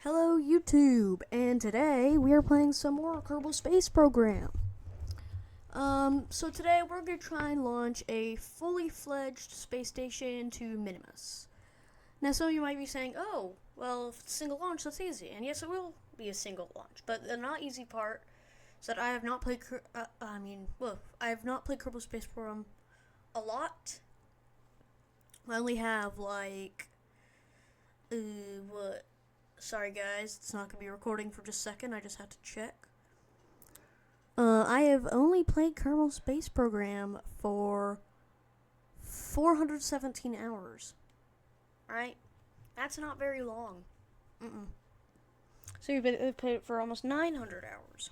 Hello YouTube, and today we are playing some more Kerbal Space Program. So today we're going to try and launch a fully fledged space station to Minimus. Now some of you might be saying, oh, well if it's a single launch that's easy, and yes it will be a single launch, but the not easy part is that I have not played, I have not played Kerbal Space Program a lot. I only have what? Sorry guys, it's not going to be recording for just a second, I just had to check. I have only played Kerbal Space Program for 417 hours. Right? That's not very long. So you've played it for almost 900 hours.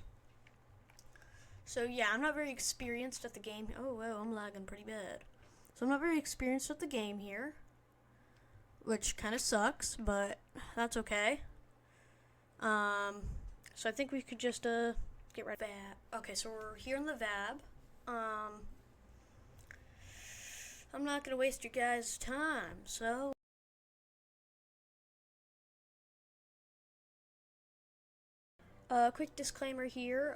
So yeah, I'm not very experienced at the game. Oh, wow, I'm lagging pretty bad. So I'm not very experienced at the game here, which kind of sucks, but that's okay. So I think we could just get right VAB. Okay, so we're here in the VAB. I'm not gonna waste your guys' time, so quick disclaimer here.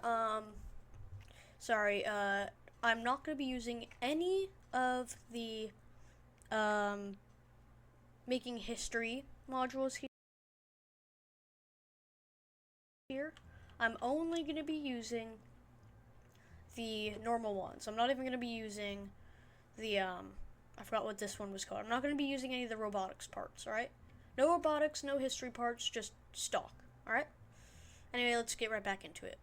Sorry, I'm not gonna be using any of the making history modules here. I'm only gonna be using the normal ones. I'm not even gonna be using the I forgot what this one was called. I'm not going to be using any of the robotics parts, alright? No robotics, no history parts, just stock, alright? Anyway, let's get right back into it.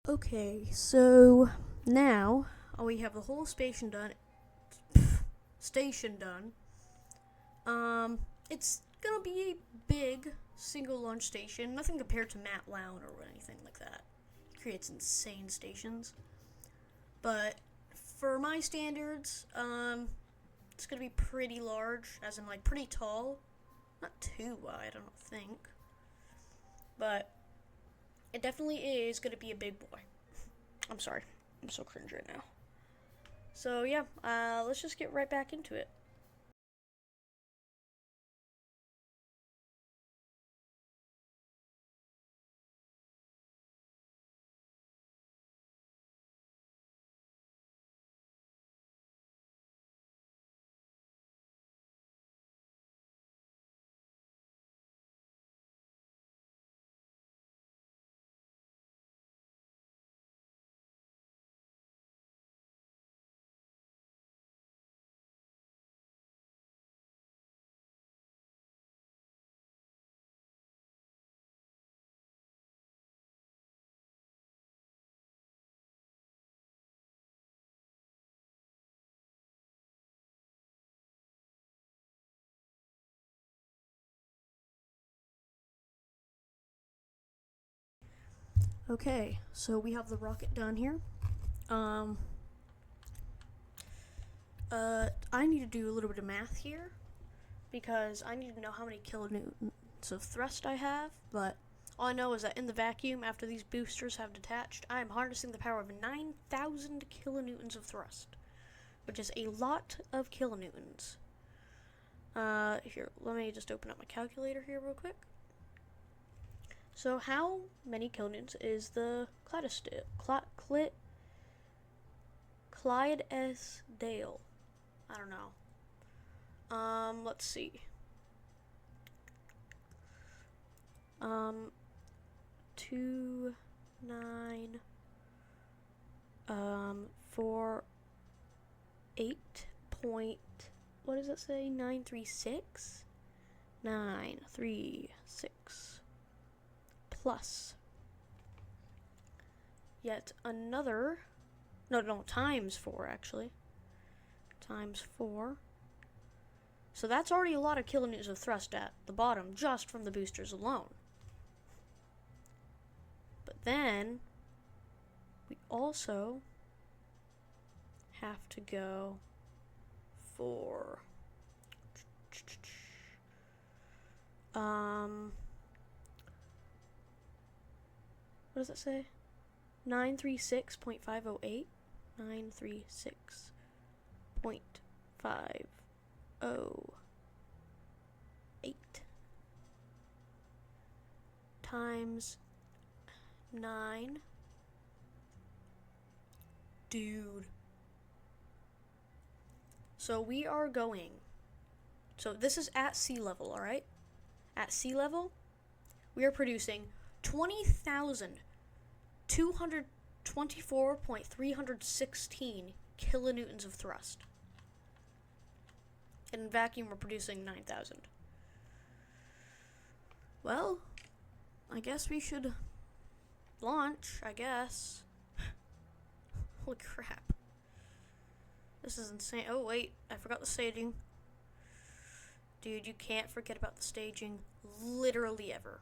Okay, so now we have the whole station done. It's gonna be a big single launch station. Nothing compared to Matt Lown or anything like that. It creates insane stations. But for my standards, it's gonna be pretty large, as in like pretty tall. Not too wide, I don't think. But it definitely is gonna be a big boy. I'm sorry. I'm so cringe right now. So yeah, let's just get right back into it. Okay, so we have the rocket done here. I need to do a little bit of math here because I need to know how many kilonewtons of thrust I have, but all I know is that in the vacuum, after these boosters have detached, I am harnessing the power of 9,000 kilonewtons of thrust, which is a lot of kilonewtons. Here, let me just open up my calculator here real quick. So how many kilonewtons is the Clydesdale? I don't know. Let's see. 2, 9, 4, 8 point, what does it say? 936? 936 plus yet another, no, times 4 actually. Times 4. So that's already a lot of kilonewtons of thrust at the bottom just from the boosters alone. But then we also have to go for what does it say? 936.508. 936.508 times 9. Dude. So we are going. So this is at sea level, alright? At sea level, we are producing 20,224.316 kilonewtons of thrust. And in vacuum, we're producing 9,000. Well, I guess we should launch, I guess. Holy crap. This is insane. Oh, wait, I forgot the staging. Dude, you can't forget about the staging literally ever.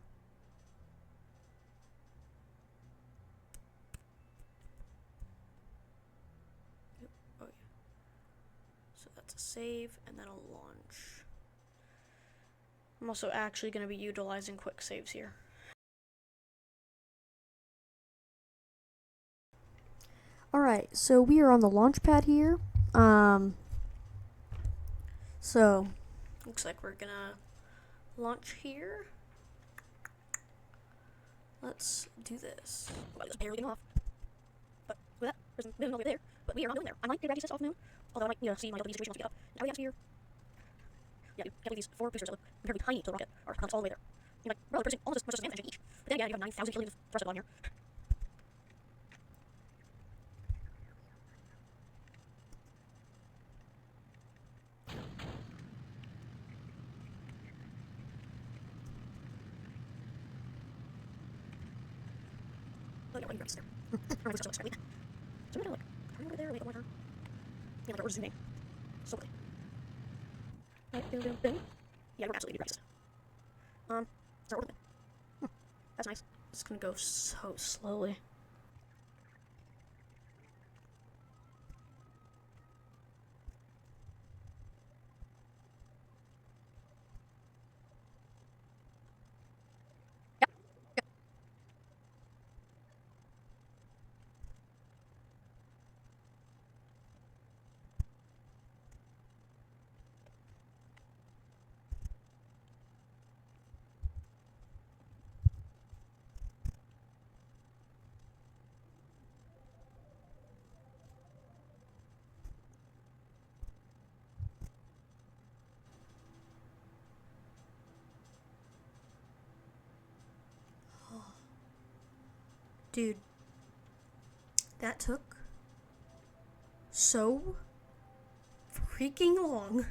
Oh, yeah. So that's a save, and then a launch. I'm also actually going to be utilizing quick saves here. Alright, so we are on the launch pad here. So, looks like we're gonna launch here. Let's do this. Well, this barely getting off. But with that, there's a moon over there. But we are not going there. I might get access off the moon. Although I might, see my W situation once we get up. Now we have here. Yeah, dude, can't believe these 4 boosters that look comparatively tiny to the rocket are all the way there. You're like, bro, they're producing almost as much as engine each. But then again, you have 9,000 kilonewtons of thrust on here. Oh, yeah, let me grab this there. there, wait, one more. Yeah, we're zooming. So quickly. Yeah, we're absolutely racist. Start working. That's nice. It's gonna go so slowly. Dude, that took so freaking long.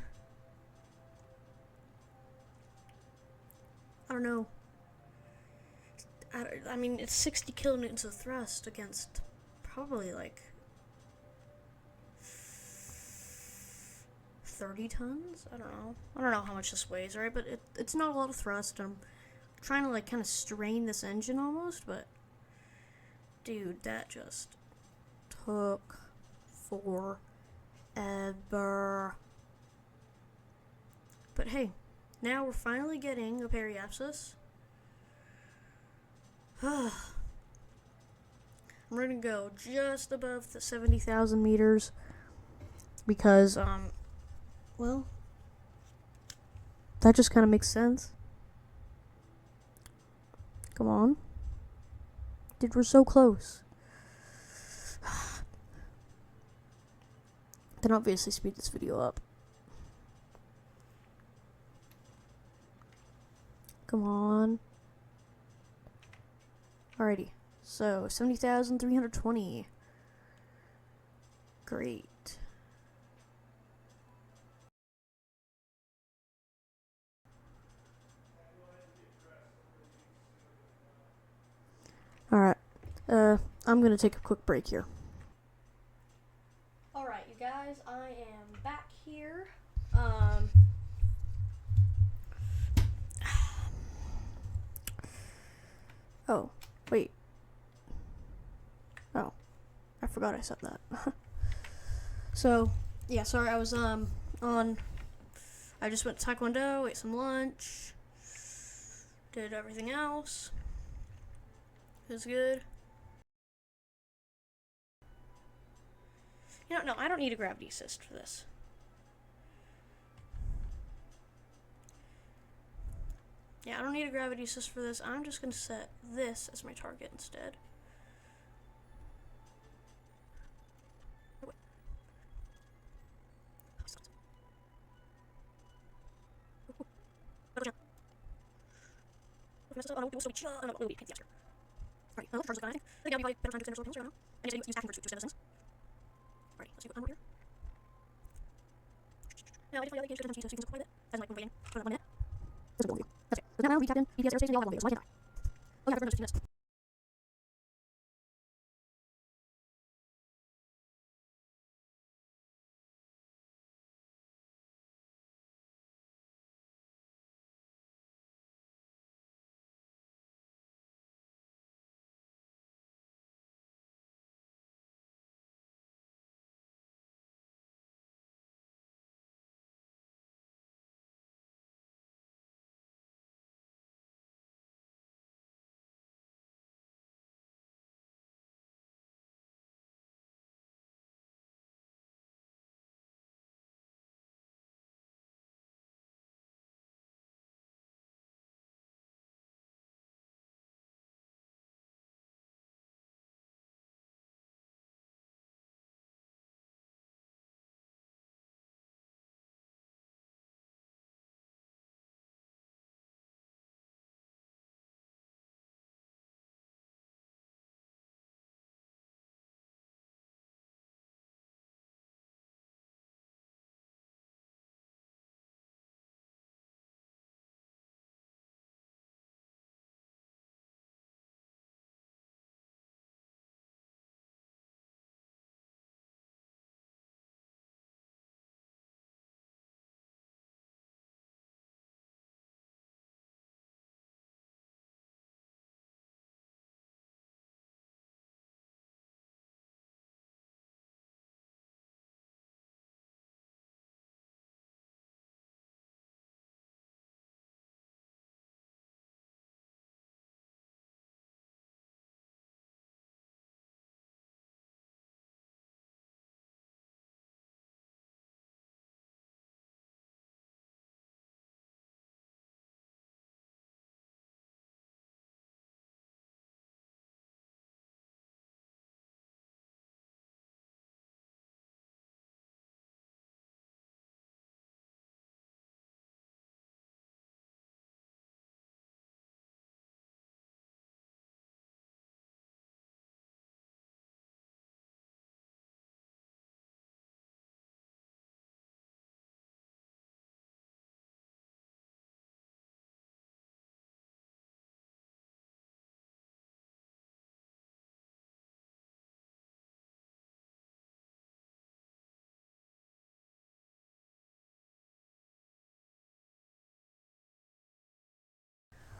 I don't know. I mean, it's 60 kilonewtons of thrust against probably like 30 tons? I don't know. I don't know how much this weighs, right? But it's not a lot of thrust. I'm trying to like kind of strain this engine almost, but dude, that just took forever. But hey, now we're finally getting a periapsis. I'm ready to go just above the 70,000 meters because, well, that just kind of makes sense. Come on. Dude, we're so close. Then obviously speed this video up. Come on. Alrighty. So, 70,320. Great. Alright. I'm gonna take a quick break here. Alright, you guys, I am back here. Oh, wait. Oh, I forgot I said that. So, yeah, sorry, I was, I just went to Taekwondo, ate some lunch, did everything else. It was good. You know, no, I don't need a gravity assist for this. Yeah, I don't need a gravity assist for this. I'm just gonna set this as my target instead.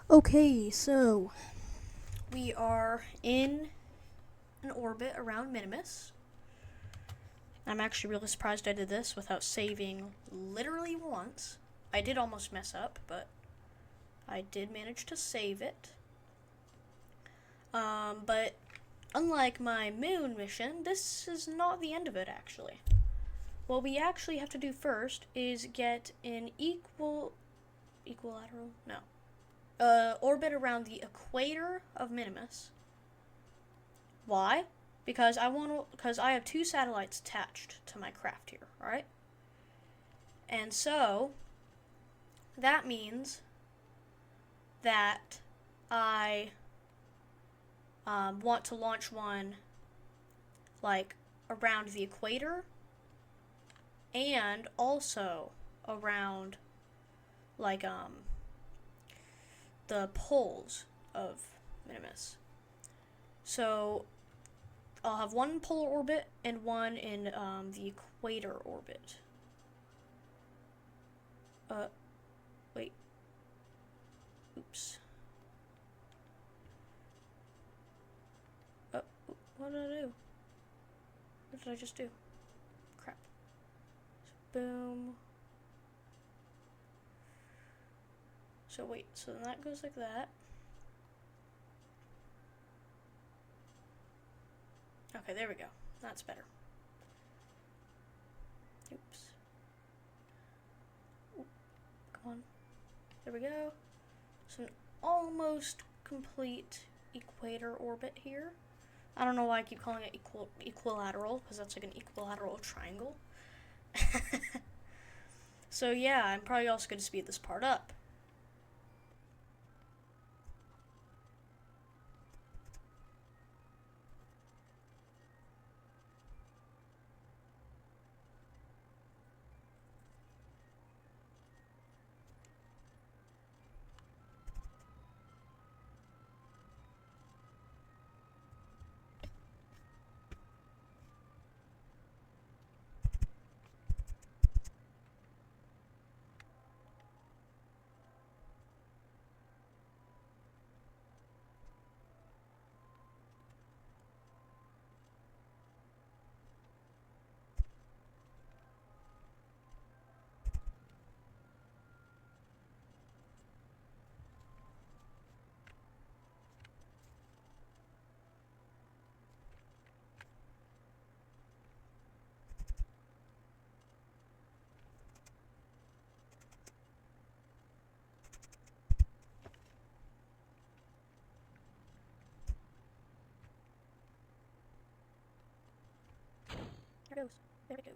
Okay, so we are in an orbit around Minimus. I'm actually really surprised I did this without saving literally once. I did almost mess up, but I did manage to save it. But unlike my moon mission, this is not the end of it, actually. What we actually have to do first is get an equilateral? No. Orbit around the equator of Minimus. Why? Because I have 2 satellites attached to my craft here, alright? And so, that means that I want to launch one, like, around the equator, and also around, like, the poles of Minimus. So, I'll have one polar orbit and one in the equator orbit. Wait. Oops. What did I do? What did I just do? Crap. So, boom. So wait, so then that goes like that. Okay, there we go. That's better. Oops. Ooh, come on. There we go. So an almost complete equator orbit here. I don't know why I keep calling it equilateral, because that's like an equilateral triangle. So yeah, I'm probably also going to speed this part up. There it goes. There it goes.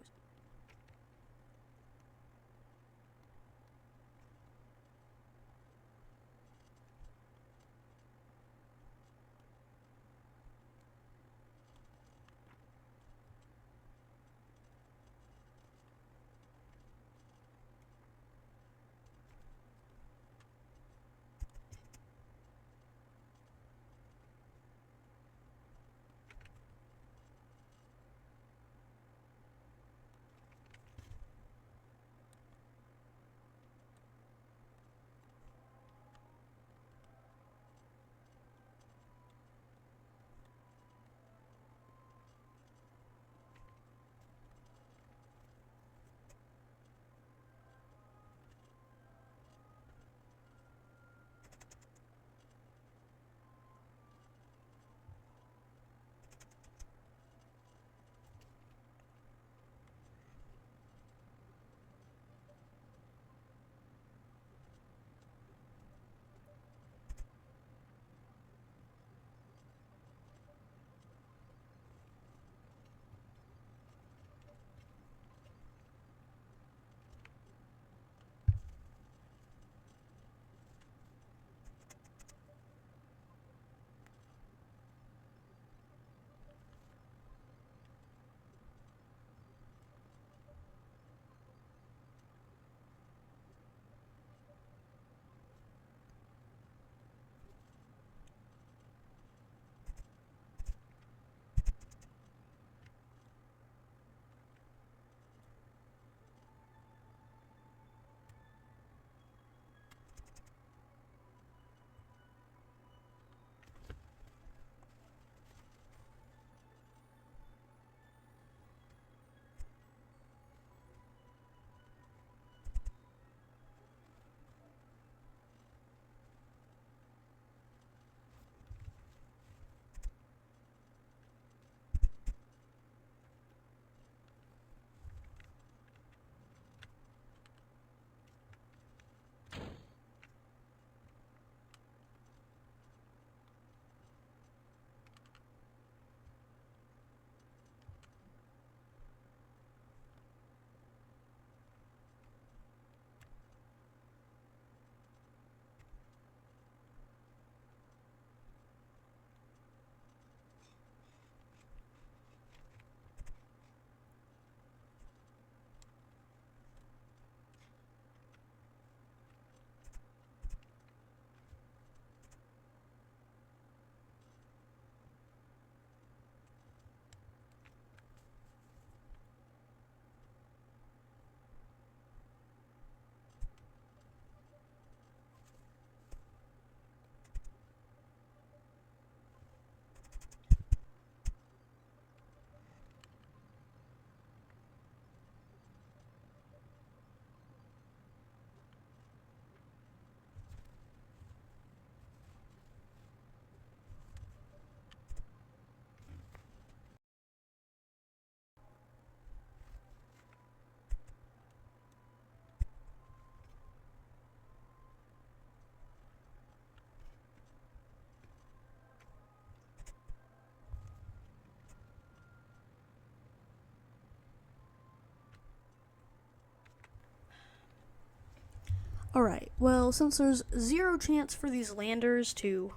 Alright, well, since there's 0 chance for these landers to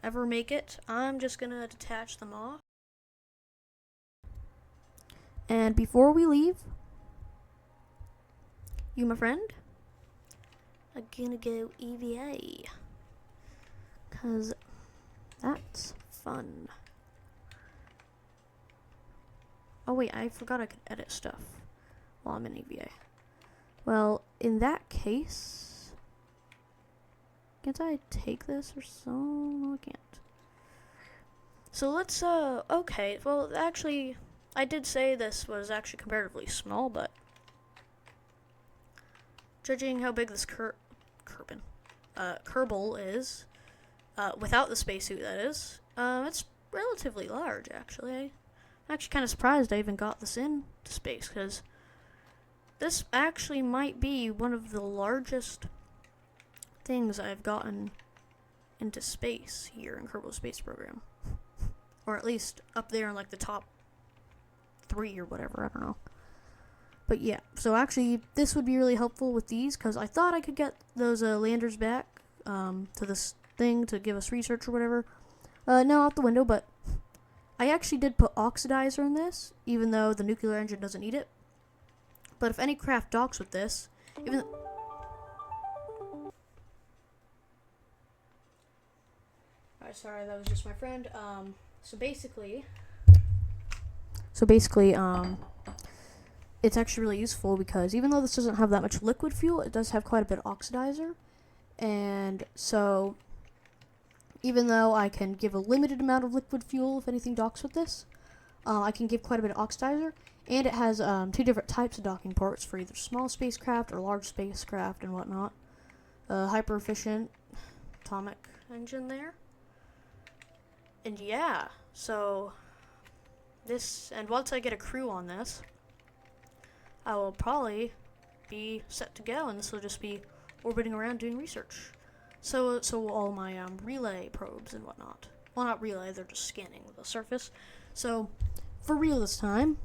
ever make it, I'm just gonna detach them off. And before we leave, you, my friend, are gonna go EVA. Cause that's fun. Oh wait, I forgot I could edit stuff while I'm in EVA. Well, in that case, can't I take this or so? No, I can't. So let's, okay, well, actually, I did say this was actually comparatively small, but judging how big this Kerbal is, without the spacesuit, that is, it's relatively large, actually. I'm actually kind of surprised I even got this into space, because this actually might be one of the largest things I've gotten into space here in Kerbal Space Program. Or at least up there in like the top 3 or whatever, I don't know. But yeah, so actually this would be really helpful with these, because I thought I could get those landers back to this thing to give us research or whatever. No, out the window, but I actually did put oxidizer in this, even though the nuclear engine doesn't need it. But if any craft docks with this, even Alright, sorry, that was just my friend. So basically, it's actually really useful because even though this doesn't have that much liquid fuel, it does have quite a bit of oxidizer. And so, even though I can give a limited amount of liquid fuel if anything docks with this, I can give quite a bit of oxidizer. And it has 2 different types of docking ports for either small spacecraft or large spacecraft and whatnot. Hyper efficient atomic engine there. And yeah, so this, and once I get a crew on this, I will probably be set to go, and this will just be orbiting around doing research. So all my relay probes and whatnot. Well, not relay, they're just scanning the surface. So, for real this time.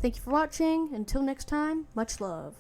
Thank you for watching. Until next time, much love.